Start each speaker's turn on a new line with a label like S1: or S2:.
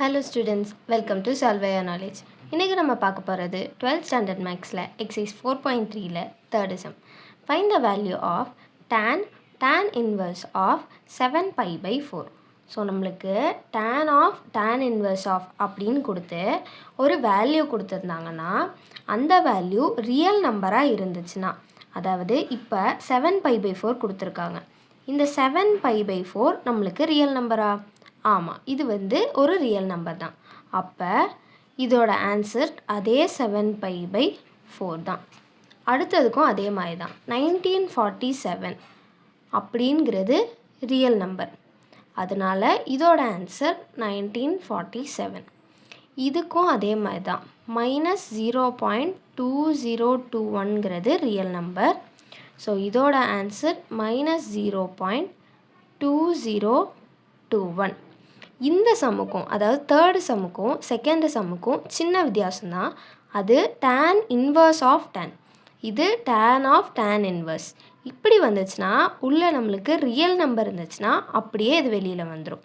S1: Hello students, welcome to Solve Your Knowledge. இன்றைக்கி நம்ம பார்க்க போகிறது 12th ஸ்டாண்டர்ட் மேக்ஸில் எக்ஸைஸ் 4.3ல third sum. Find the value of tan inverse of 7π/4. So நம்மளுக்கு tan இன்வர்ஸ் ஆஃப் அப்படின்னு கொடுத்து ஒரு வேல்யூ கொடுத்துருந்தாங்கன்னா அந்த வேல்யூ ரியல் நம்பராக இருந்துச்சுன்னா, அதாவது இப்போ 7π/4 கொடுத்துருக்காங்க. இந்த 7π/4 நம்மளுக்கு ரியல் நம்பரா? ஆமாம், இது ஒரு ரியல் நம்பர் தான். அப்போ இதோட ஆன்சர் அதே 7π/4 தான். அடுத்ததுக்கும் அதே மாதிரி தான். 1947 அப்படிங்கிறது ரியல் நம்பர், அதனால் இதோட ஆன்சர் 1947. இதுக்கும் அதே மாதிரி தான். -0.2021ங்கிறது ரியல் நம்பர். ஸோ இதோட ஆன்சர் -0.2021. இந்த சம்முக்கும், அதாவது தேர்டு சம்முக்கும் செகண்டு சம்முக்கும் சின்ன வித்தியாசம்தான். அது tan இன்வர்ஸ் ஆஃப் tan, இது tan ஆஃப் tan இன்வர்ஸ். இப்படி வந்துச்சுன்னா உள்ளே நம்மளுக்கு ரியல் நம்பர் இருந்துச்சுன்னா அப்படியே இது வெளியில் வந்துடும்.